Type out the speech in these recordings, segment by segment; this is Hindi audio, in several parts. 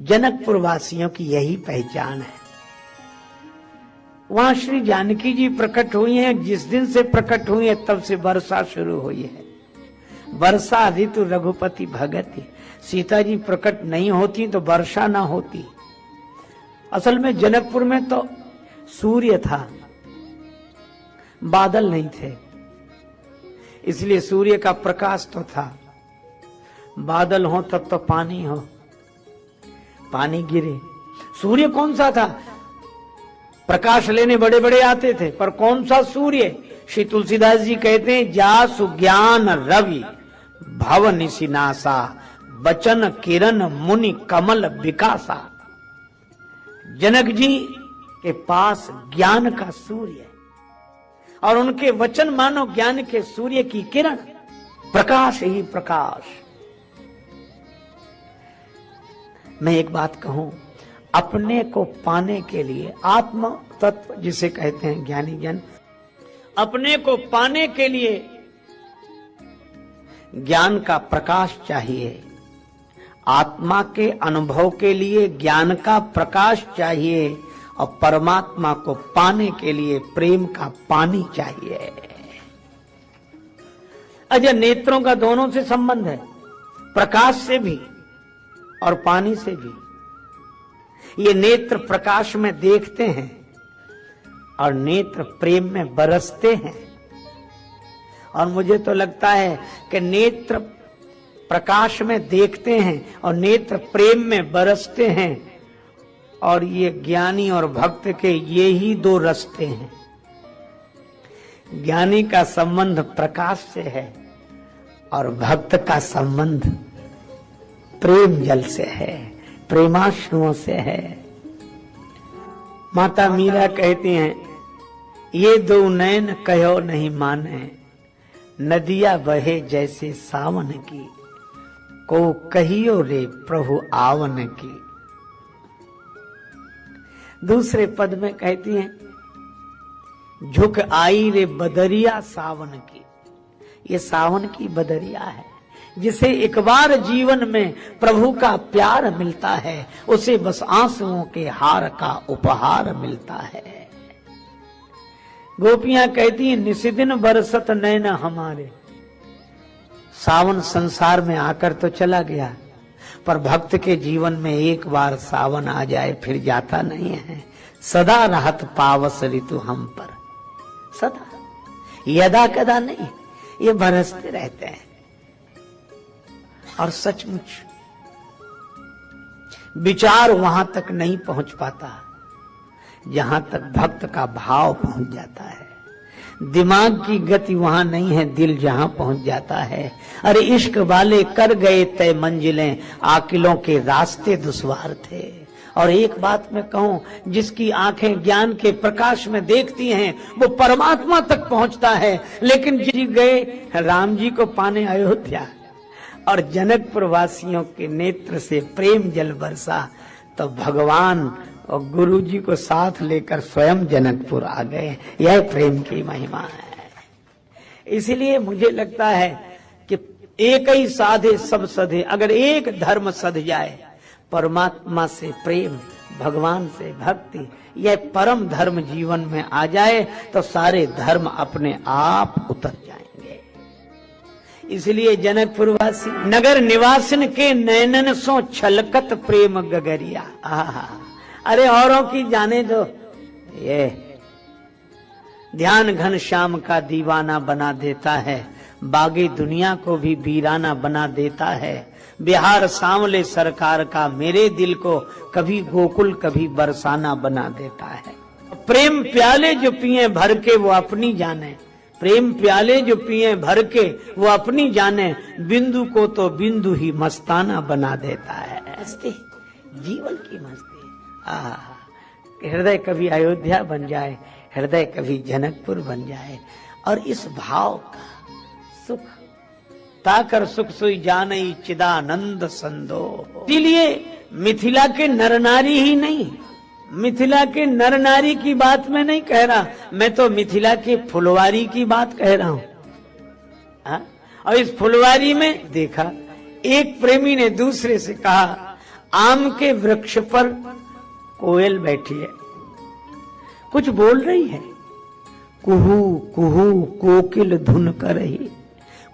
जनकपुर वासियों की यही पहचान है। वहां श्री जानकी जी प्रकट हुई हैं। जिस दिन से प्रकट हुई है तब से वर्षा शुरू हुई है। वर्षा ऋतु रघुपति भगति। सीता जी प्रकट नहीं होती तो वर्षा ना होती। असल में जनकपुर में तो सूर्य था, बादल नहीं थे, इसलिए सूर्य का प्रकाश तो था। बादल हो तब तो पानी हो, पानी गिरे। सूर्य कौन सा था? प्रकाश लेने बड़े बड़े आते थे, पर कौन सा सूर्य? श्री तुलसीदास जी कहते हैं, जासु ज्ञान रवि भव निशिनासा, बचन किरण मुनि कमल विकासा। जनक जी के पास ज्ञान का सूर्य है और उनके वचन मानो ज्ञान के सूर्य की किरण, प्रकाश ही प्रकाश। मैं एक बात कहूं, अपने को पाने के लिए आत्म तत्व जिसे कहते हैं ज्ञानी जन, अपने को पाने के लिए ज्ञान का प्रकाश चाहिए। आत्मा के अनुभव के लिए ज्ञान का प्रकाश चाहिए और परमात्मा को पाने के लिए प्रेम का पानी चाहिए। अजय नेत्रों का दोनों से संबंध है, प्रकाश से भी और पानी से भी। ये नेत्र प्रकाश में देखते हैं और नेत्र प्रेम में बरसते हैं। और मुझे तो लगता है कि नेत्र प्रकाश में देखते हैं और नेत्र प्रेम में बरसते हैं, और ये ज्ञानी और भक्त के ये ही दो रास्ते हैं। ज्ञानी का संबंध प्रकाश से है और भक्त का संबंध प्रेम जल से है, प्रेमाश्रुओं से है। माता मीरा कहती हैं, ये दो नैन कहो नहीं माने, नदिया बहे जैसे सावन की, को कहियो रे प्रभु आवन की। दूसरे पद में कहती हैं, झुक आई रे बदरिया सावन की। ये सावन की बदरिया है, जिसे एक बार जीवन में प्रभु का प्यार मिलता है, उसे बस आंसुओं के हार का उपहार मिलता है। गोपियां कहती हैं, निशिदिन बरसत नैना हमारे। सावन संसार में आकर तो चला गया, पर भक्त के जीवन में एक बार सावन आ जाए फिर जाता नहीं है। सदा रहत पावस ऋतु हम पर, सदा, यदा कदा नहीं, ये बरसते रहते हैं। और सचमुच विचार वहां तक नहीं पहुंच पाता जहां तक भक्त का भाव पहुंच जाता है। दिमाग की गति वहां नहीं है, दिल जहां पहुंच जाता है। अरे इश्क वाले कर गए तय मंजिलें, आकिलों के रास्ते दुश्वार थे। और एक बात मैं कहूं, जिसकी आंखें ज्ञान के प्रकाश में देखती हैं वो परमात्मा तक पहुंचता है। लेकिन जी गए राम जी को पाने अयोध्या और जनकपुर वासियों के नेत्र से प्रेम जल बरसा, तो भगवान और गुरु जी को साथ लेकर स्वयं जनकपुर आ गए। यह प्रेम की महिमा है। इसलिए मुझे लगता है कि एक ही साधे सब सधे। अगर एक धर्म सध जाए, परमात्मा से प्रेम, भगवान से भक्ति, यह परम धर्म जीवन में आ जाए, तो सारे धर्म अपने आप उतर जाएंगे। इसलिए जनकपुर वासी नगर निवासिन के नैनन सो छलकत प्रेम गगरिया। आहा, अरे औरों की जाने दो, ये ध्यान घन श्याम का दीवाना बना देता है, बागी दुनिया को भी वीराना बना देता है। बिहार सांवले सरकार का मेरे दिल को कभी गोकुल कभी बरसाना बना देता है। प्रेम प्याले जो पिए भर के वो अपनी जाने, प्रेम प्याले जो पिए भर के वो अपनी जाने, बिंदु को तो बिंदु ही मस्ताना बना देता है। मस्ती, जीवन की मस्ती। हृदय कभी अयोध्या बन जाए, हृदय कभी जनकपुर बन जाए, और इस भाव का सुख ताकर सुख सोई जानई चिदानंद संदो। इसीलिए मिथिला के नर नारी ही नहीं, मिथिला के नर नारी की बात मैं नहीं कह रहा, मैं तो मिथिला के फुलवारी की बात कह रहा हूं। और इस फुलवारी में देखा, एक प्रेमी ने दूसरे से कहा, आम के वृक्ष पर कोयल बैठी है, कुछ बोल रही है, कुहू कुहू कोकिल धुन कर रही।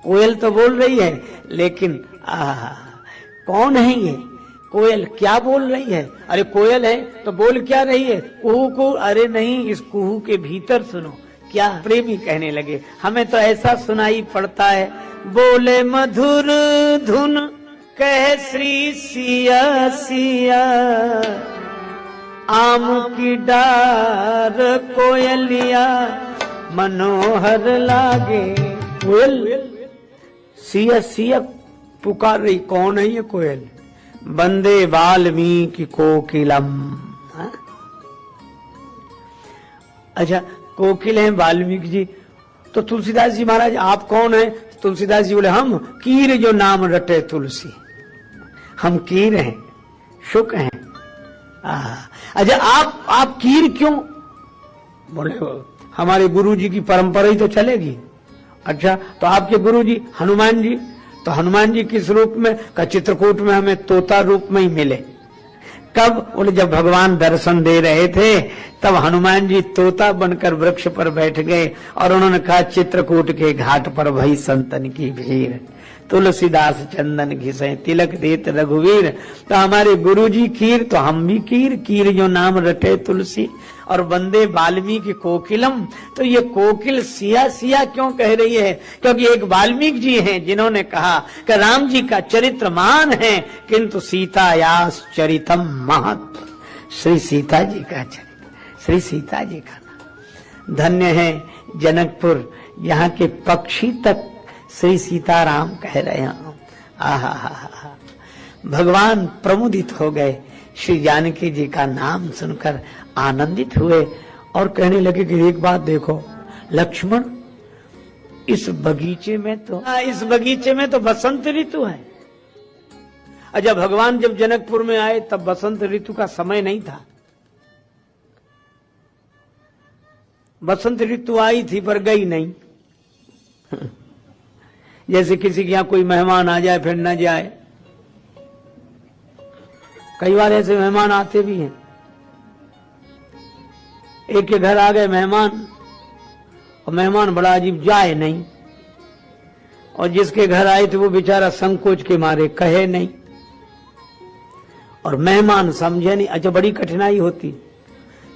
कोयल तो बोल रही है, लेकिन कौन है ये कोयल, क्या बोल रही है? अरे कोयल है तो बोल क्या रही है? कुहू कुहू। अरे नहीं, इस कुहू के भीतर सुनो क्या। प्रेमी कहने लगे, हमें तो ऐसा सुनाई पड़ता है, बोले मधुर धुन कह श्री सिया सिया, आम की डार कोयलिया मनोहर लागे। कोयल सिया सिया पुकार रही। कौन है ये कोयल? बंदे वाल्मीकि कोकिलम। अच्छा, कोकिल हैं वाल्मीकि जी। तो तुलसीदास जी महाराज आप कौन हैं? तुलसीदास जी बोले, हम कीर जो नाम रटे तुलसी, हम कीर हैं, शुक हैं। अच्छा, आप कीर क्यों? बोले हमारे गुरु जी की परंपरा ही तो चलेगी। अच्छा, तो आपके गुरु जी हनुमान जी, तो हनुमान जी किस रूप में? का चित्रकूट में हमें तोता रूप में ही मिले। कब? बोले जब भगवान दर्शन दे रहे थे तब हनुमान जी तोता बनकर वृक्ष पर बैठ गए और उन्होंने कहा, चित्रकूट के घाट पर भई संतन की भीड़, तुलसीदास चंदन घिसे तिलक देत रघुवीर। तो हमारे गुरुजी कीर, तो हम भी कीर, कीर जो नाम रटे तुलसी। और वंदे वाल्मीकि कोकिलम, तो ये कोकिल सिया सिया क्यों कह रही है? क्योंकि एक वाल्मीकि जी हैं जिन्होंने कहा कि राम जी का चरित्र महान है, किंतु सीतायास चरितम महत्। श्री सीता जी का चरित्र, श्री सीता जी का नाम धन्य है। जनकपुर यहाँ के पक्षी तक श्री सीताराम कह रहे हैं। आहा, भगवान प्रमुदित हो गए, श्री जानकी जी का नाम सुनकर आनंदित हुए और कहने लगे कि एक बात देखो लक्ष्मण, इस बगीचे में तो बसंत ऋतु है। अच्छा, भगवान जब जनकपुर में आए तब बसंत ऋतु का समय नहीं था। बसंत ऋतु आई थी पर गई नहीं। जैसे किसी के यहाँ कोई मेहमान आ जाए फिर न जाए। कई बार ऐसे मेहमान आते भी हैं। एक के घर आ गए मेहमान और मेहमान बड़ा अजीब, जाए नहीं, और जिसके घर आए थे वो बेचारा संकोच के मारे कहे नहीं और मेहमान समझे नहीं। अच्छा, बड़ी कठिनाई होती,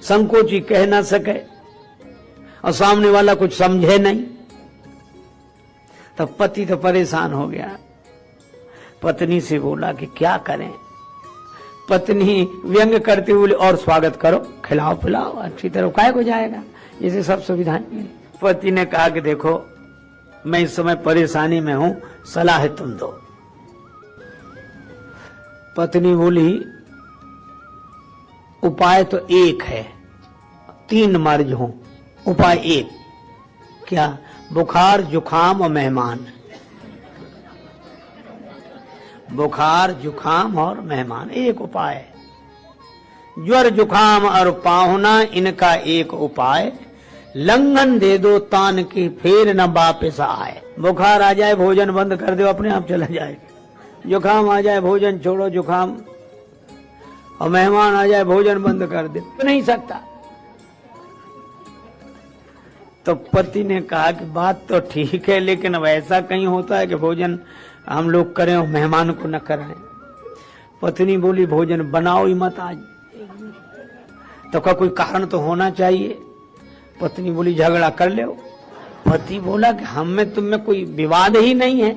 संकोची कह ना सके और सामने वाला कुछ समझे नहीं। तब पति तो परेशान हो गया, पत्नी से बोला कि क्या करें। पत्नी व्यंग करते हुए, और स्वागत करो, खिलाओ पिलाओ अच्छी तरह, काय को जाएगा, जैसे सब सुविधाएं मिली। पति ने कहा कि देखो मैं इस समय परेशानी में हूं, सलाह तुम दो। पत्नी बोली उपाय तो एक है, 3 मर्ज हो, उपाय एक। क्या? बुखार जुखाम और मेहमान। बुखार जुखाम और मेहमान, एक उपाय है। ज्वर जुखाम और पाहुना, इनका एक उपाय। लंघन दे दो तान की, फिर न वापस आए। बुखार आ जाए भोजन बंद कर दो, अपने आप चला जाएगा। जुखाम आ जाए भोजन छोड़ो जुखाम, और मेहमान आ जाए भोजन बंद कर दे, तो नहीं सकता। तो पति ने कहा कि बात तो ठीक है, लेकिन अब ऐसा कहीं होता है कि भोजन हम लोग करें और मेहमान को न कराएं। पत्नी बोली भोजन बनाओ ही मत आज। तो का कोई कारण तो होना चाहिए। पत्नी बोली झगड़ा कर ले। पति बोला कि हम में तुम में कोई विवाद ही नहीं है।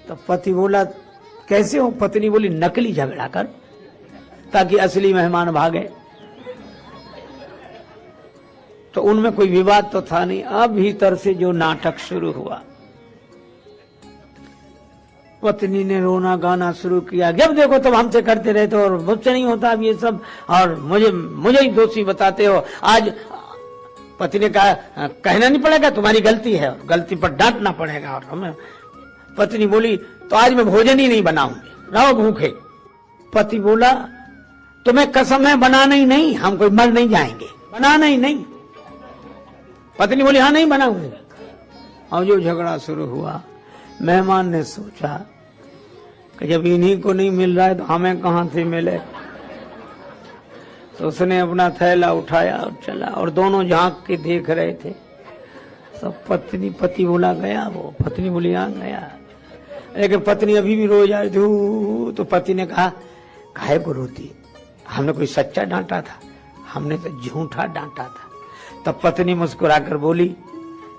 तो पति बोला कैसे हो? पत्नी बोली नकली झगड़ा कर ताकि असली मेहमान भागे। तो उनमें कोई विवाद तो था नहीं। अब भीतर से जो नाटक शुरू हुआ, पत्नी ने रोना गाना शुरू किया, जब देखो तब हमसे करते रहते हो और मुझसे नहीं होता अब ये सब, और मुझे ही दोषी बताते हो। आज पति ने कहा कहना नहीं पड़ेगा, तुम्हारी गलती है, और गलती पर डांटना पड़ेगा। और हमें पत्नी बोली तो आज मैं भोजन ही नहीं बनाऊंगी, रहो भूखे। पति बोला तुम्हें कसम है बनाना ही नहीं, हम कोई मर नहीं जाएंगे, बनाना ही नहीं। पत्नी बोली हाँ नहीं बनाऊंगी। और जो झगड़ा शुरू हुआ, मेहमान ने सोचा कि जब इन्हीं को नहीं मिल रहा है तो हमें कहां से मिले। तो उसने अपना थैला उठाया और चला, और दोनों झांक के देख रहे थे। सब पति बोला गया, वो पत्नी बोली आ गया, लेकिन पत्नी अभी भी रो जा रही थी। तो पति ने कहा काहे को रोती, हमने कोई सच्चा डांटा था, हमने तो झूठा डांटा था। तब पत्नी मुस्कुराकर बोली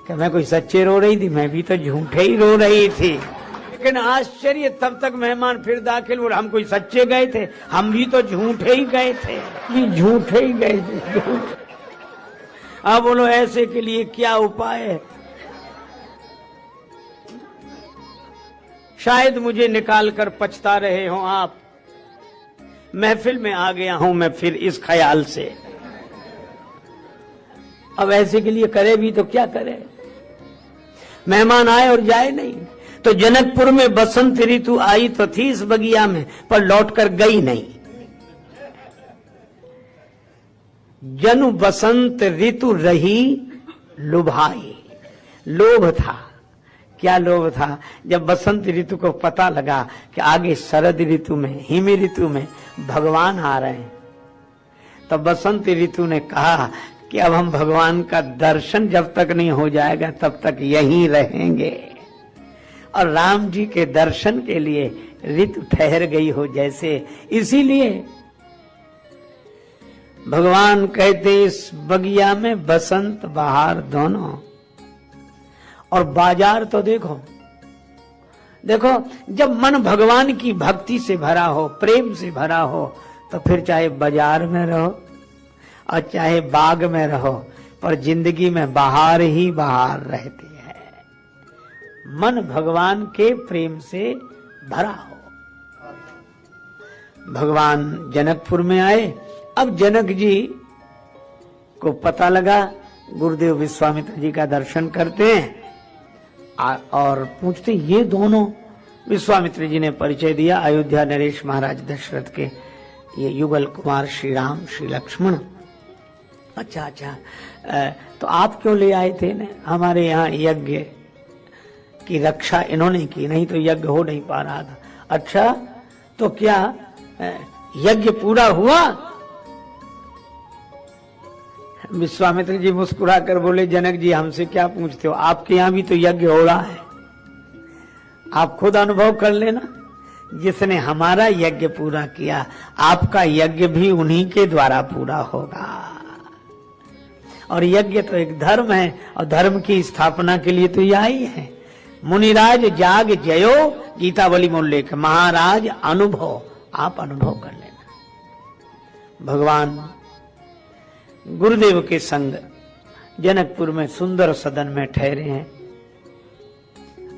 कि मैं कोई सच्चे रो रही थी, मैं भी तो झूठे ही रो रही थी। लेकिन आश्चर्य, तब तक मेहमान फिर दाखिल हुए, हम कोई सच्चे गए थे, हम भी तो झूठे ही गए थे, झूठे ही गए थे। अब बोलो ऐसे के लिए क्या उपाय है? शायद मुझे निकाल कर पछता रहे हो आप। महफिल में आ गया हूं मैं फिर इस ख्याल से, अब ऐसे के लिए करे भी तो क्या करे? मेहमान आए और जाए नहीं। तो जनकपुर में बसंत ऋतु आई तो थी इस बगिया में, पर लौट कर गई नहीं। जनु बसंत ऋतु रही लुभाई। लोभ था। क्या लोभ था? जब बसंत ऋतु को पता लगा कि आगे शरद ऋतु में, हिम ऋतु में भगवान आ रहे हैं, तो बसंत ऋतु ने कहा कि अब हम भगवान का दर्शन जब तक नहीं हो जाएगा तब तक यहीं रहेंगे। और राम जी के दर्शन के लिए ऋतु ठहर गई हो जैसे। इसीलिए भगवान कहते इस बगिया में बसंत बहार दोनों। और बाजार तो देखो, देखो जब मन भगवान की भक्ति से भरा हो, प्रेम से भरा हो, तो फिर चाहे बाजार में रहो और चाहे बाग में रहो, पर जिंदगी में बहार ही बहार रहती है। मन भगवान के प्रेम से भरा हो। भगवान जनकपुर में आए। अब जनक जी को पता लगा, गुरुदेव विश्वामित्र जी का दर्शन करते हैं और पूछते ये दोनों। विश्वामित्र जी ने परिचय दिया, अयोध्या नरेश महाराज दशरथ के ये युगल कुमार श्री राम श्री लक्ष्मण। अच्छा अच्छा, तो आप क्यों ले आए थे ने? हमारे यहाँ यज्ञ की रक्षा इन्होंने की, नहीं तो यज्ञ हो नहीं पा रहा था। अच्छा, तो क्या यज्ञ पूरा हुआ? विश्वामित्र जी मुस्कुरा कर बोले, जनक जी हमसे क्या पूछते हो, आपके यहाँ भी तो यज्ञ हो रहा है, आप खुद अनुभव कर लेना। जिसने हमारा यज्ञ पूरा किया, आपका यज्ञ भी उन्हीं के द्वारा पूरा होगा। और यज्ञ तो एक धर्म है, और धर्म की स्थापना के लिए तो यह ही है। मुनिराज जाग जयो, गीतावली में उल्लेख, महाराज अनुभव, आप अनुभव कर लेना। भगवान गुरुदेव के संग जनकपुर में सुंदर सदन में ठहरे हैं।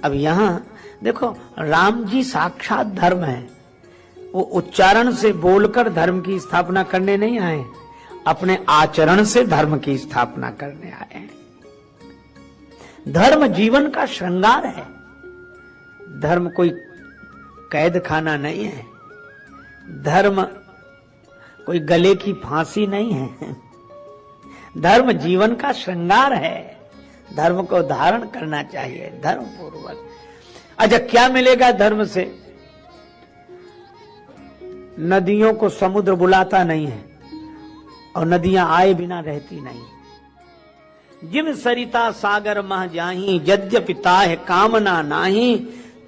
अब यहां देखो, राम जी साक्षात धर्म है। वो उच्चारण से बोलकर धर्म की स्थापना करने नहीं आए, अपने आचरण से धर्म की स्थापना करने आए हैं। धर्म जीवन का श्रृंगार है। धर्म कोई कैद खाना नहीं है। धर्म कोई गले की फांसी नहीं है। धर्म जीवन का श्रृंगार है। धर्म को धारण करना चाहिए धर्म पूर्वक। अच्छा, क्या मिलेगा धर्म से? नदियों को समुद्र बुलाता नहीं है, और नदियां आए बिना रहती नहीं। जिम सरिता सागर मह जाही, यद्यपि ताहे कामना नाही,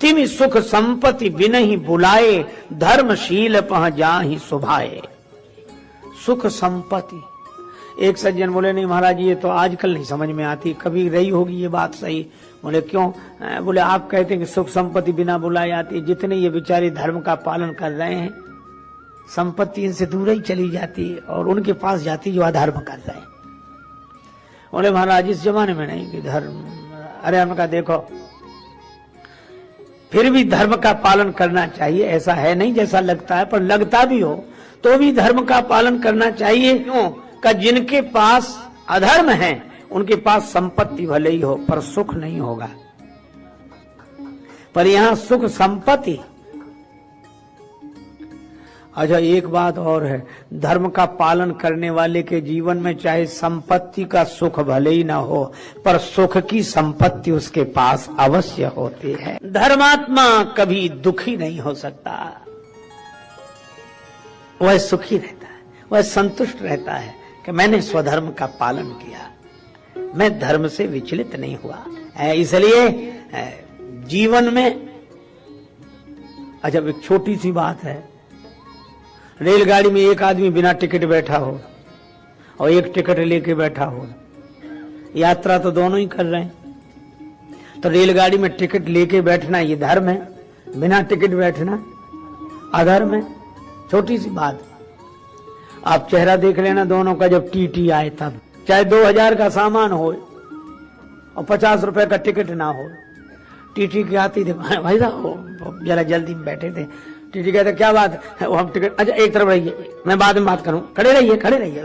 तिम सुख संपत्ति बिनहि बुलाए, धर्मशील पह जाही सुभाए। सुख संपत्ति। एक सज्जन बोले, नहीं महाराज ये तो आजकल नहीं समझ में आती, कभी रही होगी ये बात सही। बोले क्यों? बोले आप कहते हैं कि सुख संपत्ति बिना बुलाए आती है। जितने ये बेचारे धर्म का पालन कर रहे हैं, संपत्ति इनसे दूर ही चली जाती है और उनके पास जाती जो अधर्म कर रहे हैं। बोले महाराज इस जमाने में नहीं कि धर्म, अरे हम कहा देखो, फिर भी धर्म का पालन करना चाहिए। ऐसा है नहीं जैसा लगता है, पर लगता भी हो तो भी धर्म का पालन करना चाहिए। क्यों? का जिनके पास अधर्म है उनके पास संपत्ति भले ही हो, पर सुख नहीं होगा। पर यहां सुख संपत्ति अच्छा, एक बात और है, धर्म का पालन करने वाले के जीवन में चाहे संपत्ति का सुख भले ही ना हो, पर सुख की संपत्ति उसके पास अवश्य होती है। धर्मात्मा कभी दुखी नहीं हो सकता, वह सुखी रहता है, वह संतुष्ट रहता है कि मैंने स्वधर्म का पालन किया, मैं धर्म से विचलित नहीं हुआ। इसलिए जीवन में, अच्छा एक छोटी सी बात है, रेलगाड़ी में एक आदमी बिना टिकट बैठा हो और एक टिकट लेके बैठा हो, यात्रा तो दोनों ही कर रहे हैं, तो रेलगाड़ी में टिकट लेके बैठना ये धर्म है, बिना टिकट बैठना अधर्म है। छोटी सी बात, आप चेहरा देख लेना दोनों का, जब टीटी आए तब, चाहे 2000 का सामान हो और 50 रुपए का टिकट ना हो, टीटी के आती थे, भाई साहब जरा जल्दी में बैठे थे, टीटी कहते क्या बात है, वो हम टिकट, अच्छा एक तरफ रहिए, मैं बाद में बात करूं, खड़े रहिए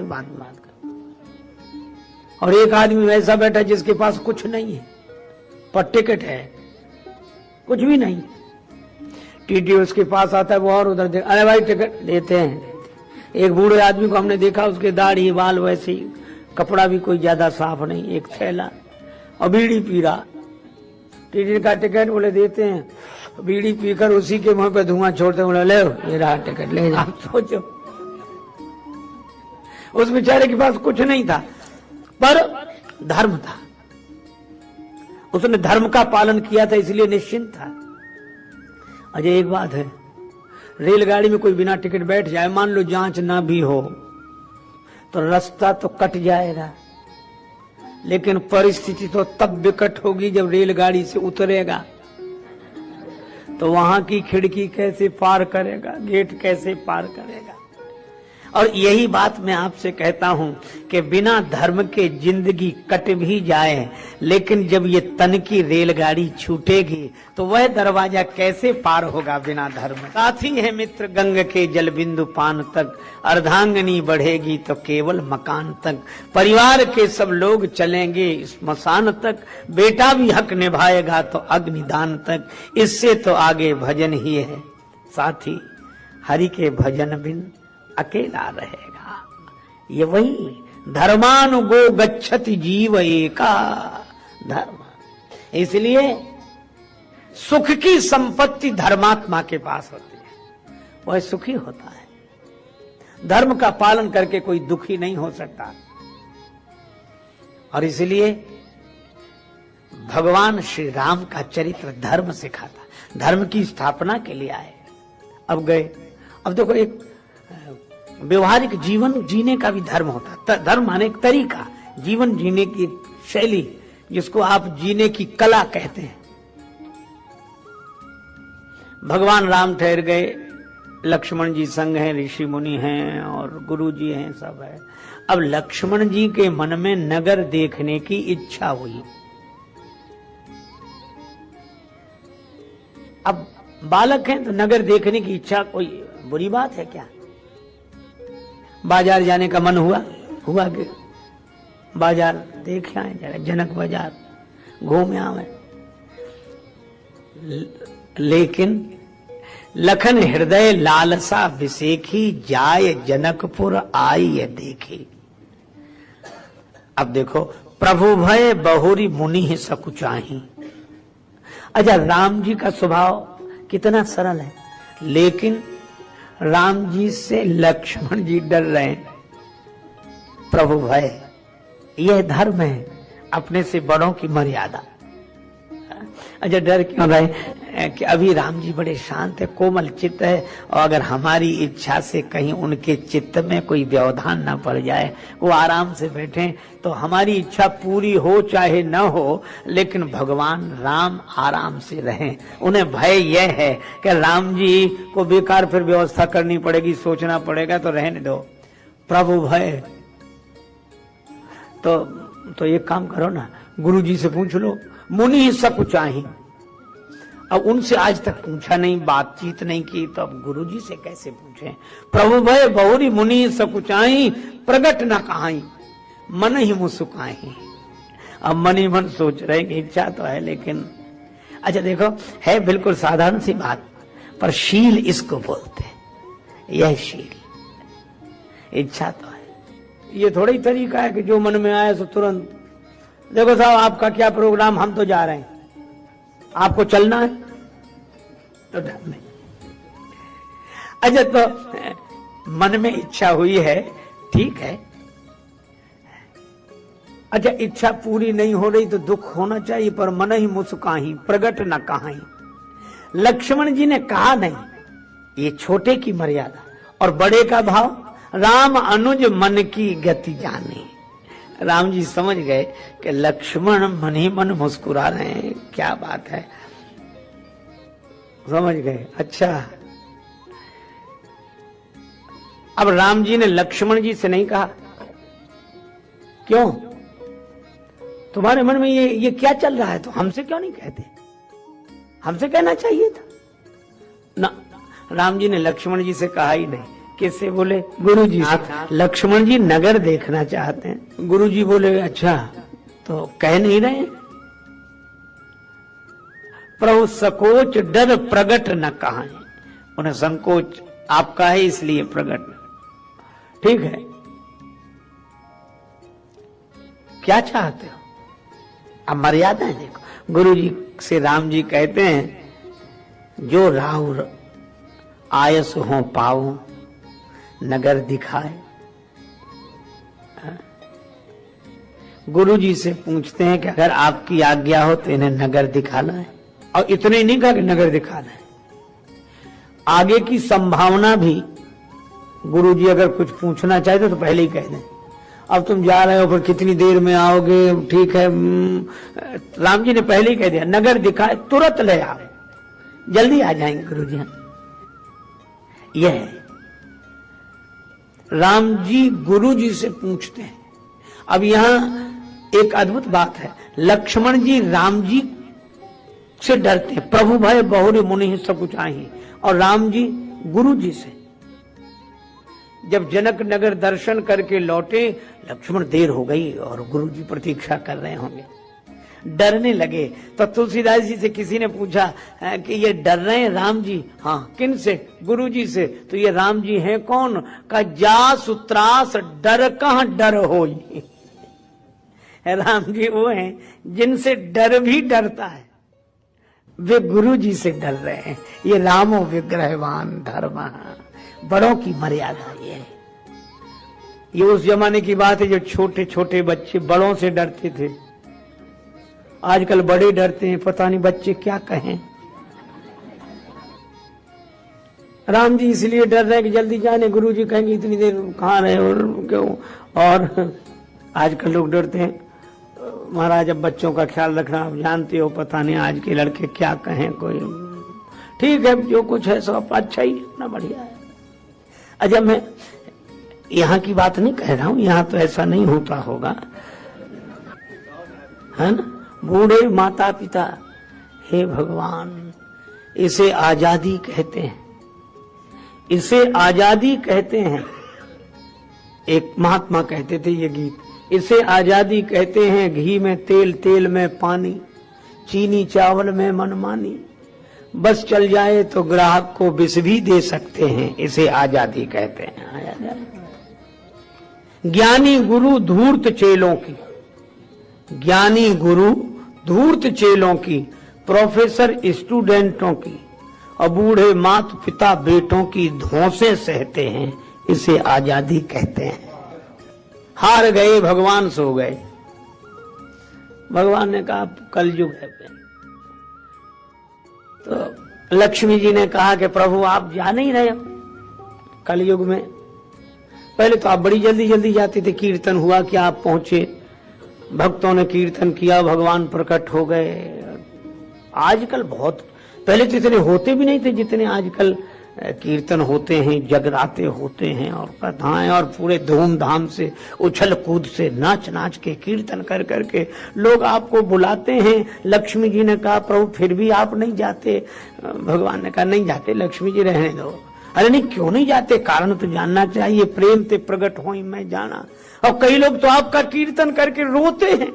बाद में बात करूं। और एक आदमी वैसा बैठा जिसके पास कुछ नहीं है पर टिकट है, कुछ भी नहीं, टीटी उसके पास आता है, वो और उधर देख, अरे भाई टिकट देते हैं। एक बूढ़े आदमी को हमने देखा, उसके दाढ़ी बाल वैसे ही, कपड़ा भी कोई ज्यादा साफ नहीं, एक थैला और बीड़ी पी रहा, टीटी का टिकट बोले देते हैं, बीड़ी पीकर उसी के मुंह पे धुआं छोड़ते, बोले ले ये रहा टिकट, ले जा। सोचो उस बेचारे के पास कुछ नहीं था पर धर्म था, उसने धर्म का पालन किया था, इसलिए निश्चिंत था। अजय एक बात है, रेलगाड़ी में कोई बिना टिकट बैठ जाए, मान लो जांच ना भी हो तो रास्ता तो कट जाएगा, लेकिन परिस्थिति तो तब विकट होगी जब रेलगाड़ी से उतरेगा, तो वहां की खिड़की कैसे पार करेगा, गेट कैसे पार करेगा। और यही बात मैं आपसे कहता हूं कि बिना धर्म के जिंदगी कट भी जाए, लेकिन जब ये तन की रेलगाड़ी छूटेगी तो वह दरवाजा कैसे पार होगा बिना धर्म। साथी है मित्र गंग के जल बिंदु पान तक, अर्धांगनी बढ़ेगी तो केवल मकान तक, परिवार के सब लोग चलेंगे स्मशान तक, बेटा भी हक निभाएगा तो अग्निदान तक, इससे तो आगे भजन ही है साथी, हरि के भजन बिन अकेला रहेगा। ये वही धर्मानुगो गच्छति जीव एका धर्म। इसलिए सुख की संपत्ति धर्मात्मा के पास होती है, वह सुखी होता है। धर्म का पालन करके कोई दुखी नहीं हो सकता। और इसलिए भगवान श्री राम का चरित्र धर्म सिखाता, धर्म की स्थापना के लिए आए, अब गए। अब देखो एक व्यवहारिक जीवन जीने का भी धर्म होता है। धर्म माने एक तरीका, जीवन जीने की शैली, जिसको आप जीने की कला कहते हैं। भगवान राम ठहर गए, लक्ष्मण जी संग हैं, ऋषि मुनि हैं और गुरु जी हैं, सब है। अब लक्ष्मण जी के मन में नगर देखने की इच्छा हुई। अब बालक हैं तो नगर देखने की इच्छा कोई बुरी बात है क्या? बाजार जाने का मन हुआ कि बाजार देख आए, जरा जनक बाजार घूम आए। लेकिन लखन हृदय लालसा विसेखी, जाय जनकपुर आई देखी। अब देखो, प्रभु भय बहुरी मुनि ही सकुचाही। अच्छा, राम जी का स्वभाव कितना सरल है, लेकिन राम जी से लक्ष्मण जी डर रहे हैं। प्रभु भय, यह धर्म है, अपने से बड़ों की मर्यादा। अच्छा, डर क्यों रहे कि अभी राम जी बड़े शांत है, कोमल चित्त है, और अगर हमारी इच्छा से कहीं उनके चित्त में कोई व्यवधान न पड़ जाए, वो आराम से बैठे, तो हमारी इच्छा पूरी हो चाहे न हो, लेकिन भगवान राम आराम से रहें। उन्हें भय यह है कि राम जी को बेकार फिर व्यवस्था करनी पड़ेगी, सोचना पड़ेगा, तो रहने दो। प्रभु भय, तो एक काम करो ना, गुरु जी से पूछ लो, मुनि सकुचाही। अब उनसे आज तक पूछा नहीं, बातचीत नहीं की, तो अब गुरु जी से कैसे पूछें? प्रभु भय बहुरी मुनि सकुचाही, प्रगट न कहाई, मन ही मुसुकाही। अब मन ही मन सोच रहे कि इच्छा तो है, लेकिन अच्छा देखो, है बिल्कुल साधारण सी बात, पर शील इसको बोलते हैं। यह शील, इच्छा तो है। ये थोड़ा ही तरीका है कि जो मन में आए सो तुरंत, देखो साहब आपका क्या प्रोग्राम, हम तो जा रहे हैं, आपको चलना है तो डर नहीं। अच्छा तो मन में इच्छा हुई है, ठीक है। अच्छा इच्छा पूरी नहीं हो रही तो दुख होना चाहिए, पर मन ही मुस्काही प्रगट न कहाई। लक्ष्मण जी ने कहा नहीं, ये छोटे की मर्यादा और बड़े का भाव। राम अनुज मन की गति जाने। राम जी समझ गए कि लक्ष्मण मन ही मन मुस्कुरा रहे हैं, क्या बात है, समझ गए। अच्छा अब राम जी ने लक्ष्मण जी से नहीं कहा, क्यों तुम्हारे मन में ये क्या चल रहा है, तो हमसे क्यों नहीं कहते, हमसे कहना चाहिए था ना। राम जी ने लक्ष्मण जी से कहा ही नहीं। किससे बोले? गुरु जी से। लक्ष्मण जी नगर देखना चाहते हैं। गुरु जी बोले अच्छा तो कह नहीं रहे। प्रभु सकोच डर प्रगट न कहा, उन्हें संकोच आपका है इसलिए प्रगट, ठीक है। क्या चाहते हो? अब मर्यादा है देखो। गुरु जी से राम जी कहते हैं जो राहुल आयस हो पाओ नगर दिखाए। गुरु जी से पूछते हैं कि अगर आपकी आज्ञा हो तो इन्हें नगर दिखाना है, और इतने नहीं कहा कि नगर दिखाना है, आगे की संभावना भी गुरु जी अगर कुछ पूछना चाहते तो पहले ही कह दें, अब तुम जा रहे हो फिर कितनी देर में आओगे, ठीक है। राम जी ने पहले ही कह दिया नगर दिखाए, तुरंत ले आओ, जल्दी आ जाएंगे गुरु जी। यह है राम जी गुरु जी से पूछते हैं। अब यहां एक अद्भुत बात है, लक्ष्मण जी राम जी से डरते हैं, प्रभु भय बहुरी मुनि सब कुछ आई, और राम जी गुरु जी से। जब जनक नगर दर्शन करके लौटे, लक्ष्मण देर हो गई और गुरु जी प्रतीक्षा कर रहे होंगे, डरने लगे। तो तुलसीदास जी से किसी ने पूछा कि ये डर रहे हैं राम जी? हाँ। किन से? गुरु जी से। तो ये राम जी हैं कौन? का जा सुत्रास डर कहां डर होई। राम जी वो हैं जिनसे डर भी डरता है, वे गुरु जी से डर रहे हैं। ये रामो विग्रहवान धर्म, बड़ों की मर्यादा ये है। ये उस जमाने की बात है जो छोटे छोटे बच्चे बड़ों से डरते थे, आजकल बड़े डरते हैं, पता नहीं बच्चे क्या कहें। राम जी इसलिए डर रहे हैं कि जल्दी जाने, गुरु जी कहेंगे इतनी देर कहाँ रहे और क्यों। और आजकल लोग डरते हैं, महाराज अब बच्चों का ख्याल रखना, आप जानते हो पता नहीं आज के लड़के क्या कहें। कोई ठीक है, जो कुछ है सब अच्छा ही, इतना बढ़िया है। अच्छा मैं यहाँ की बात नहीं कह रहा हूँ, यहाँ तो ऐसा नहीं होता होगा, है ना। बूढ़े माता पिता, हे भगवान, इसे आजादी कहते हैं, इसे आजादी कहते हैं। एक महात्मा कहते थे ये गीत, इसे आजादी कहते हैं। घी में तेल, तेल में पानी, चीनी चावल में मनमानी, बस चल जाए तो ग्राहक को विष भी दे सकते हैं, इसे आजादी कहते हैं। ज्ञानी गुरु धूर्त चेलों की, ज्ञानी गुरु धूर्त चेलों की, प्रोफेसर स्टूडेंटों की, और बूढ़े माता पिता बेटों की धौंसे सहते हैं, इसे आजादी कहते हैं। हार गए भगवान सो गए। भगवान ने कहा कलयुग है। तो लक्ष्मी जी ने कहा कि प्रभु आप जा नहीं रहे हो कलयुग में, पहले तो आप बड़ी जल्दी जल्दी जाते थे, कीर्तन हुआ कि आप पहुंचे, भक्तों ने कीर्तन किया, भगवान प्रकट हो गए। आजकल बहुत, पहले तो इतने होते भी नहीं थे जितने आजकल कीर्तन होते हैं, जगराते होते हैं और कथाएं, और पूरे धूमधाम से उछल कूद से नाच नाच के कीर्तन कर करके लोग आपको बुलाते हैं। लक्ष्मी जी ने कहा प्रभु फिर भी आप नहीं जाते? भगवान ने कहा नहीं जाते, लक्ष्मी जी रहने दो। अरे नहीं क्यों नहीं जाते? कारण तो जानना चाहिए, प्रेम ते प्रकट हो मैं जाना। और कई लोग तो आपका कीर्तन करके रोते हैं,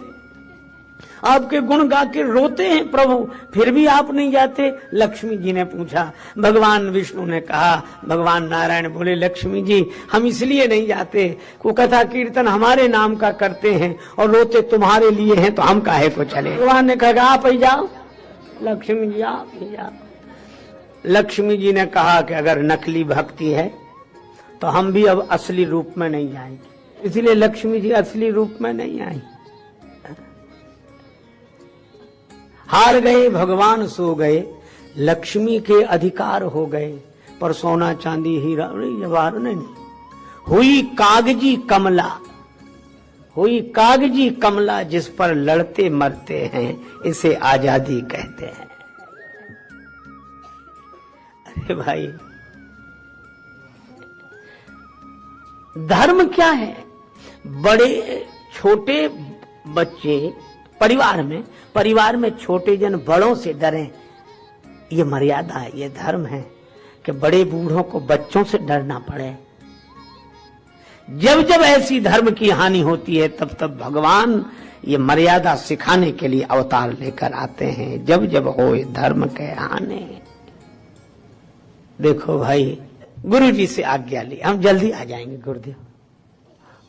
आपके गुण गा के रोते हैं प्रभु, फिर भी आप नहीं जाते। लक्ष्मी जी ने पूछा, भगवान विष्णु ने कहा, भगवान नारायण बोले, लक्ष्मी जी हम इसलिए नहीं जाते, को कथा कीर्तन हमारे नाम का करते हैं और रोते तुम्हारे लिए हैं, तो हम काहे को चले। भगवान ने कहा आप ही जाओ, लक्ष्मी जी आप ही जाओ। लक्ष्मी जी ने कहा कि अगर नकली भक्ति है तो हम भी अब असली रूप में नहीं जाएंगे, इसलिए लक्ष्मी जी असली रूप में नहीं आई। हार गए भगवान, सो गए, लक्ष्मी के अधिकार हो गए, पर सोना चांदी हीरा जवाहर नहीं। हुई कागजी कमला, हुई कागजी कमला, जिस पर लड़ते मरते हैं, इसे आजादी कहते हैं। अरे भाई, धर्म क्या है? बड़े छोटे बच्चे परिवार में छोटे जन बड़ों से डरें, ये मर्यादा है, ये धर्म है कि बड़े बूढ़ों को बच्चों से डरना पड़े। जब जब ऐसी धर्म की हानि होती है तब तब भगवान ये मर्यादा सिखाने के लिए अवतार लेकर आते हैं। जब जब हो धर्म के हानि। देखो भाई, गुरु जी से आज्ञा ली, हम जल्दी आ जाएंगे गुरुदेव।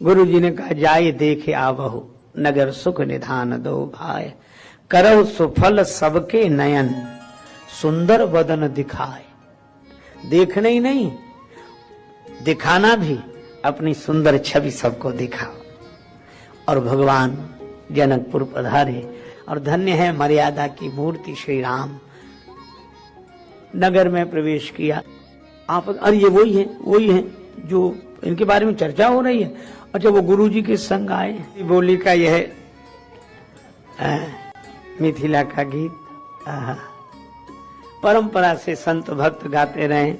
गुरु जी ने कहा, जाए देखे आवहु, नगर सुख निधान दो भाई, करौ सुफल सबके नयन, सुंदर वदन दिखाए। देखना ही नहीं, दिखाना भी, अपनी सुंदर छवि सबको दिखाओ। और भगवान जनकपुर पधारे, और धन्य है मर्यादा की मूर्ति श्री राम। नगर में प्रवेश किया। आप, अरे ये वही है जो इनके बारे में चर्चा हो रही है। अच्छा, वो गुरु जी के संग आए। बोली का यह मिथिला का गीत परंपरा से संत भक्त गाते रहे,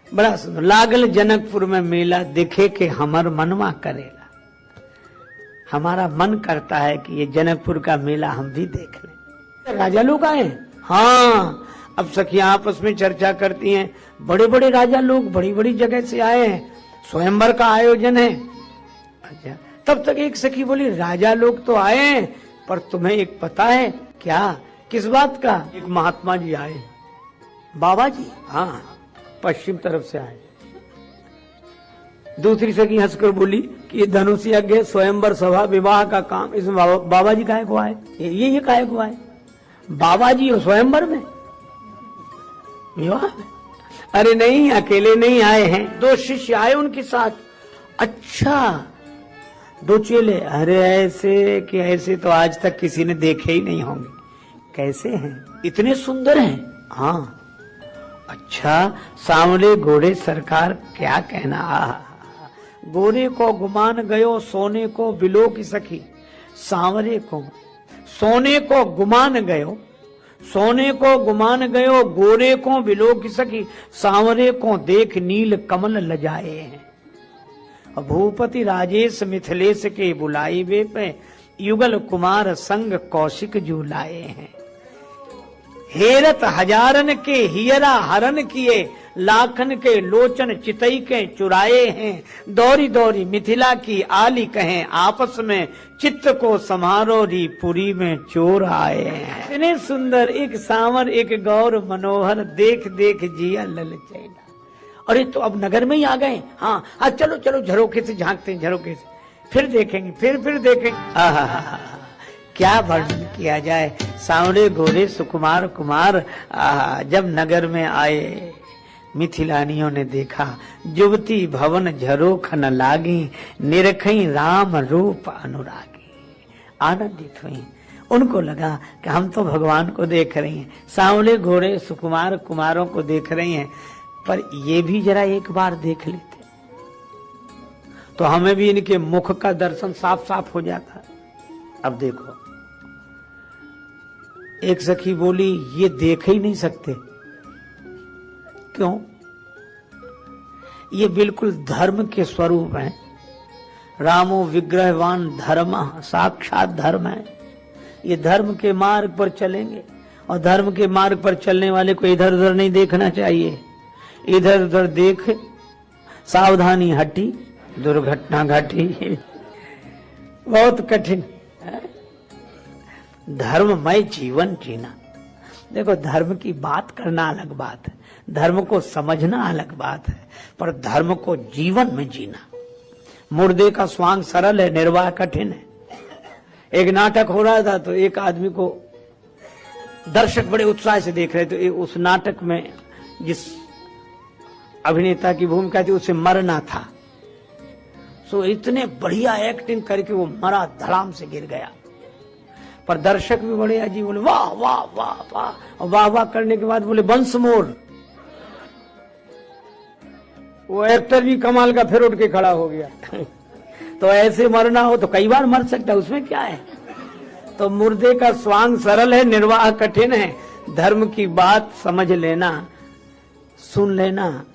बड़ा सुंदर। लागल जनकपुर में मेला, दिखे के हमर मनवा करेला। हमारा मन करता है कि ये जनकपुर का मेला हम भी देख लें। राजा लोग आए। हाँ, अब सखियां आपस में चर्चा करती हैं, बड़े बड़े राजा लोग बड़ी बड़ी जगह से आए हैं, स्वयंवर का आयोजन है। अच्छा, तब तक एक सखी बोली, राजा लोग तो आए हैं, पर तुम्हें एक पता है क्या? किस बात का? एक महात्मा जी आए, बाबा जी। हाँ, पश्चिम तरफ से आए। दूसरी सखी हंसकर बोली कि ये धनुष यज्ञ, स्वयंवर सभा, विवाह का काम, इसमें बाबा जी काहे को आए? ये काहे को आए? बाबा जी और स्वयंवर में विवाह में? अरे नहीं, अकेले नहीं आए हैं, दो शिष्य आए उनके साथ। अच्छा, दो चेले। अरे ऐसे कि ऐसे तो आज तक किसी ने देखे ही नहीं होंगे। कैसे हैं? इतने सुंदर हैं। हाँ। अच्छा, सांवले घोड़े, सरकार क्या कहना। गोरे को गुमान गयो, सोने को बिलो की सखी। सांवरे को सोने को गुमान गयो, सोने को गुमान गयो, गोरे को बिलो की सखी। सांवरे को देख नील कमल लजाए हैं। भूपति राजेश मिथिलेश के बुलाई वे पे, युगल कुमार संग कौशिक जो लाए हैं। हेरत हजारन के हियरा हरन किए, लाखन के लोचन चितई के चुराए हैं। दौरी दौरी मिथिला की आली कहें, आपस में चित्त को समारोरी पुरी में चोर आए हैं। इतने सुंदर, एक सांवर एक गौर मनोहर, देख देख जिया ललचैला। अरे तो अब नगर में ही आ गए। हाँ हाँ, चलो चलो झरोखे से झांकते हैं, झरोखे से फिर देखेंगे, फिर देखेंगे। क्या वर्णन किया जाए। सांवरे गोरे सुकुमार कुमार जब नगर में आए, मिथिलानियों ने देखा, जुवती भवन झरोख न लागी, निरखई राम रूप अनुरागी। आनंदित हुई, उनको लगा कि हम तो भगवान को देख रही हैं, सांवले घोड़े सुकुमार कुमारों को देख रही हैं, पर ये भी जरा एक बार देख लेते तो हमें भी इनके मुख का दर्शन साफ साफ हो जाता। अब देखो, एक सखी बोली, ये देख ही नहीं सकते। क्यों? ये बिल्कुल धर्म के स्वरूप हैं। रामो विग्रहवान धर्म, साक्षात धर्म है। ये धर्म के मार्ग पर चलेंगे, और धर्म के मार्ग पर चलने वाले को इधर उधर नहीं देखना चाहिए। इधर उधर देख, सावधानी हटी, दुर्घटना घटी। बहुत कठिन। धर्ममय जीवन जीना। देखो, धर्म की बात करना अलग बात है, धर्म को समझना अलग बात है, पर धर्म को जीवन में जीना। मुर्दे का स्वांग सरल है, निर्वाह कठिन है। एक नाटक हो रहा था तो एक आदमी को दर्शक बड़े उत्साह से देख रहे थे। उस नाटक में जिस अभिनेता की भूमिका थी उसे मरना था, सो इतने बढ़िया एक्टिंग करके वो मरा, धड़ाम से गिर गया। पर दर्शक भी बड़े अजीब, बोले वाह वाह वाह वाह, और वाह वाह करने के बाद बोले वंस मोर। वो एक्टर भी कमाल का फिर उठ के खड़ा हो गया। तो ऐसे मरना हो तो कई बार मर सकता है, उसमें क्या है। तो मुर्दे का स्वांग सरल है, निर्वाह कठिन है। धर्म की बात समझ लेना, सुन लेना,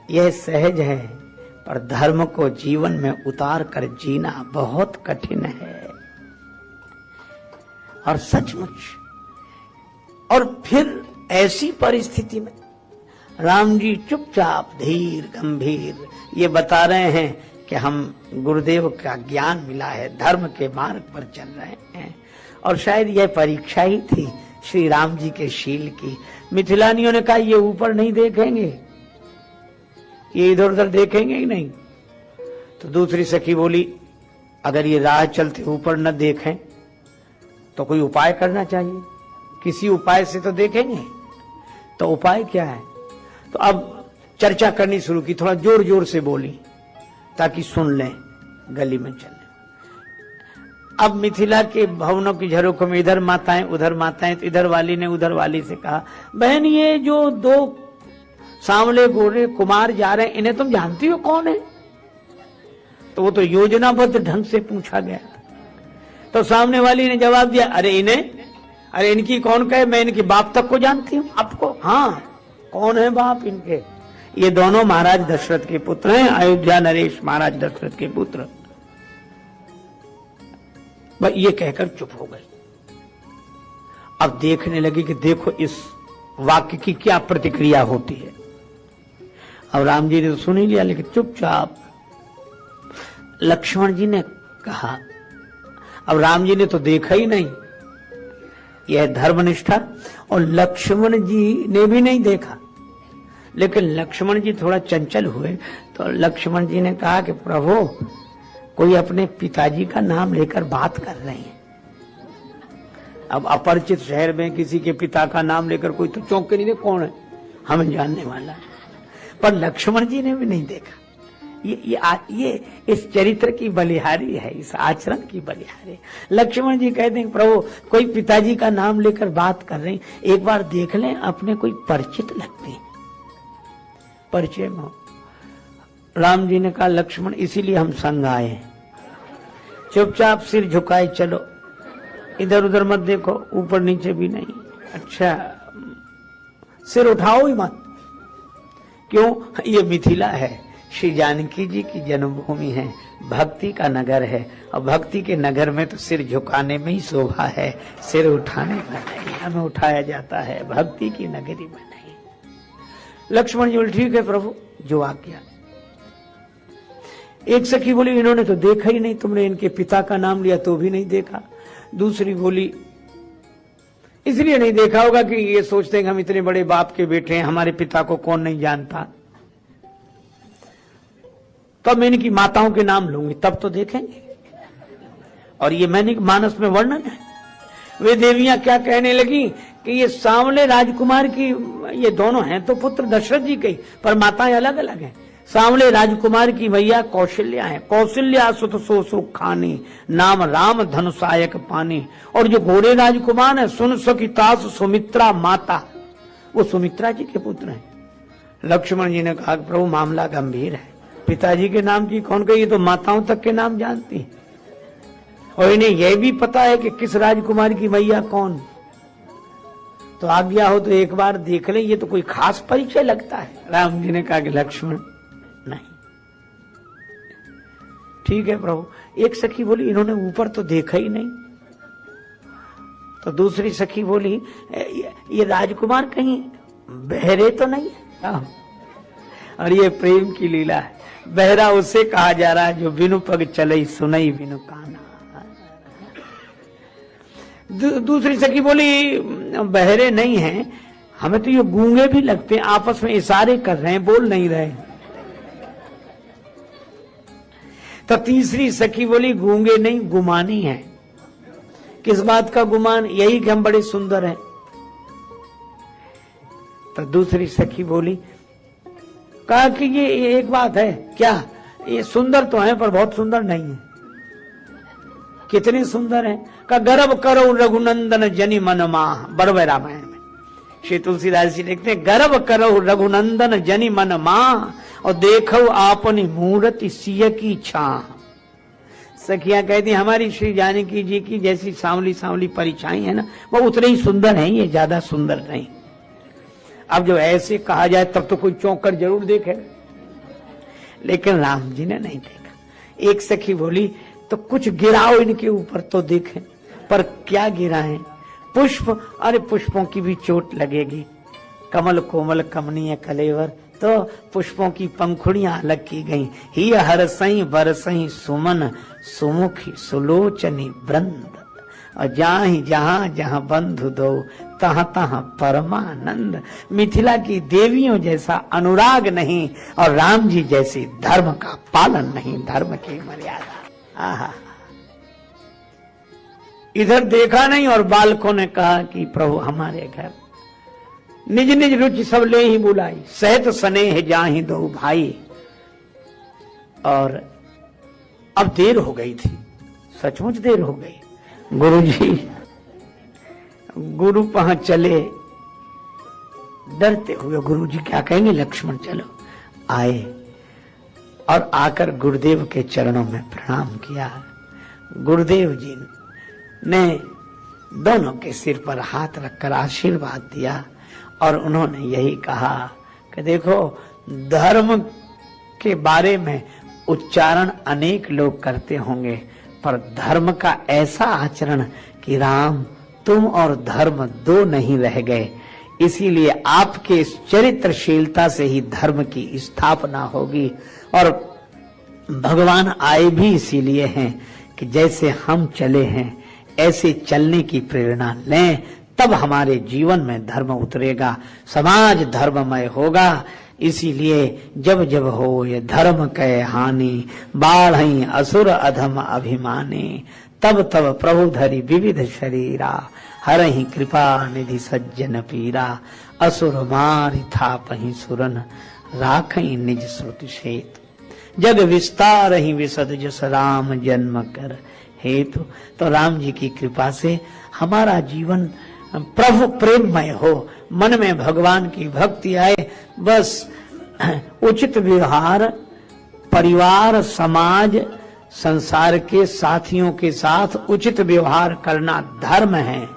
यह सहज है, पर धर्म को जीवन में उतार कर जीना बहुत कठिन है। और सचमुच, और फिर ऐसी परिस्थिति में राम जी चुपचाप धीर गंभीर ये बता रहे हैं कि हम गुरुदेव का ज्ञान मिला है, धर्म के मार्ग पर चल रहे हैं। और शायद यह परीक्षा ही थी श्री राम जी के शील की। मिथिलानियों ने कहा ये ऊपर नहीं देखेंगे, ये इधर उधर देखेंगे ही नहीं। तो दूसरी सखी बोली अगर ये राह चलते ऊपर न देखें तो कोई उपाय करना चाहिए, किसी उपाय से तो देखेंगे। तो उपाय क्या है? तो अब चर्चा करनी शुरू की, थोड़ा जोर जोर से बोली ताकि सुन लें, गली में चलने। अब मिथिला के भवनों की झरोखों में इधर माताएं उधर माताएं, तो इधर वाली ने उधर वाली से कहा, बहन ये जो दो सांवले गोरे कुमार जा रहे हैं इन्हें तुम जानती हो कौन है? तो वो तो योजनाबद्ध ढंग से पूछा गया था। तो सामने वाली ने जवाब दिया, अरे इन्हें, अरे इनकी कौन कहे, मैं इनके बाप तक को जानती हूँ। आपको? हाँ, कौन है बाप इनके? ये दोनों महाराज दशरथ के पुत्र हैं, अयोध्या नरेश महाराज दशरथ के पुत्र। बस ये कहकर चुप हो गए। अब देखने लगी कि देखो इस वाक्य की क्या प्रतिक्रिया होती है। अब राम जी ने तो सुन ही लिया, लेकिन चुपचाप। लक्ष्मण जी ने कहा, अब राम जी ने तो देखा ही नहीं, यह धर्मनिष्ठा, और लक्ष्मण जी ने भी नहीं देखा। लेकिन लक्ष्मण जी थोड़ा चंचल हुए, तो लक्ष्मण जी ने कहा कि प्रभु कोई अपने पिताजी का नाम लेकर बात कर रहे हैं। अब अपरिचित शहर में किसी के पिता का नाम लेकर कोई तो चौंक के नहीं, कौन है, हमें जानने वाला है। पर लक्ष्मण जी ने भी नहीं देखा। ये इस चरित्र की बलिहारी है, इस आचरण की बलिहारी। लक्ष्मण जी कहते हैं प्रभु कोई पिताजी का नाम लेकर बात कर रहे हैं, एक बार देख लें, अपने कोई परिचित लगते हैं, परिचय में। राम जी ने कहा लक्ष्मण इसीलिए हम संग आए हैं, चुपचाप सिर झुकाए चलो, इधर उधर मत देखो, ऊपर नीचे भी नहीं। अच्छा, सिर उठाओ ही मत। क्यों? ये मिथिला है, श्री जानकी जी की जन्मभूमि है, भक्ति का नगर है, और भक्ति के नगर में तो सिर झुकाने में ही शोभा है, सिर उठाने में नहीं। हमें उठाया जाता है, भक्ति की नगरी में नहीं। लक्ष्मण जी बोले ठीक है प्रभु, जो आज्ञा। एक सखी बोली इन्होंने तो देखा ही नहीं, तुमने इनके पिता का नाम लिया तो भी नहीं देखा। दूसरी बोली इसलिए नहीं देखा होगा कि ये सोचते हैं कि हम इतने बड़े बाप के बेटे हैं, हमारे पिता को कौन नहीं जानता। तो मैं इनकी माताओं के नाम लूंगी तब तो देखेंगे। और ये मैंने मानस में वर्णन है। वे देवियां क्या कहने लगी कि ये सांवले राजकुमार की, ये दोनों हैं तो पुत्र दशरथ जी के, पर माताएं अलग अलग हैं। सांवले राजकुमार की भैया कौशल्या है, कौशल्या सुत सो सुख खानी, नाम राम धनुषायक पानी। और जो गोरे राजकुमार है सुन सखी तास सुमित्रा माता, वो सुमित्रा जी के पुत्र हैं। लक्ष्मण जी ने कहा प्रभु मामला गंभीर है, पिताजी के नाम की कौन कही, तो माताओं तक के नाम जानती है, और इन्हें यह भी पता है कि किस राजकुमार की मैया कौन। तो आज्ञा हो तो एक बार देख लें, ये तो कोई खास परिचय लगता है। राम जी ने कहा कि लक्ष्मण नहीं, ठीक है प्रभु। एक सखी बोली इन्होंने ऊपर तो देखा ही नहीं। तो दूसरी सखी बोली ये राजकुमार कहीं बहरे तो नहीं है। और ये प्रेम की लीला है, बहरा उसे कहा जा रहा है जो बिनु पग चले सुनई बिनु काना। दूसरी सखी बोली बहरे नहीं हैं, हमें तो ये गूंगे भी लगते हैं, आपस में इशारे कर रहे हैं, बोल नहीं रहे। तो तीसरी सखी बोली गूंगे नहीं, गुमानी है। किस बात का गुमान? यही कि हम बड़े सुंदर हैं। तो दूसरी सखी बोली, कहा कि ये एक बात है क्या, ये सुंदर तो है पर बहुत सुंदर नहीं है। कितने सुंदर हैं? का गर्व करो रघुनंदन जनि मन माह, बड़वे रामायण में श्री तुलसीदास जी लिखते हैं, गर्व करो रघुनंदन जनि मन माह और देखो आपनी मूर्ति सिय की छाह। सखियां कहती हमारी श्री जानकी जी की जैसी सांवली सांवली परिछाई है ना, वो उतने ही सुंदर हैं, ये ज्यादा सुंदर नहीं। अब जब ऐसे कहा जाए तब तो कोई चौंक कर जरूर देखे, लेकिन राम जी ने नहीं देखा। एक सखी बोली तो कुछ गिराओ इनके ऊपर तो देखें। पर क्या गिराएं? पुष्प, अरे पुष्पों की भी चोट लगेगी। कमल कोमल कमनीय कलेवर, तो पुष्पों की पंखुड़ियां अलग की गई। ही हरसई बरसई सुमन सुमुखी सुलोचनी वृंद, और जहां जहां जहां बंधु दो तहां तहां परमानंद। मिथिला की देवियों जैसा अनुराग नहीं और राम जी जैसी धर्म का पालन नहीं, धर्म की मर्यादा। आहा, इधर देखा नहीं और बालकों ने कहा कि प्रभु हमारे घर निज निज रुचि सब ले ही बुलाई, सहत स्नेह जाहि दो भाई। और अब देर हो गई थी, सचमुच देर हो गई। गुरु वहां चले डरते हुए, गुरु जी क्या कहेंगे, लक्ष्मण चलो। आए और आकर गुरुदेव के चरणों में प्रणाम किया। गुरुदेव जी ने दोनों के सिर पर हाथ रखकर आशीर्वाद दिया और उन्होंने यही कहा कि देखो, धर्म के बारे में उच्चारण अनेक लोग करते होंगे, पर धर्म का ऐसा आचरण कि राम तुम और धर्म दो नहीं रह गए। इसीलिए आपके चरित्रशीलता से ही धर्म की स्थापना होगी। और भगवान आए भी इसीलिए हैं कि जैसे हम चले हैं ऐसे चलने की प्रेरणा लें, तब हमारे जीवन में धर्म उतरेगा, समाज धर्ममय होगा। इसीलिए जब जब हो ये धर्म कै हानि, बाढ़ई असुर अधम अभिमानी, तब तब प्रभु धरि विविध शरीरा, हरहि कृपा निधि सज्जन पीरा, असुर मारि थापहि सुरन, राखहि निज श्रुति सेतु, जग विस्तार ही विशद जस राम जन्म कर हेतु। तो राम जी की कृपा से हमारा जीवन प्रभु प्रेममय हो, मन में भगवान की भक्ति आए। बस उचित व्यवहार परिवार, समाज, संसार के साथियों के साथ उचित व्यवहार करना धर्म है।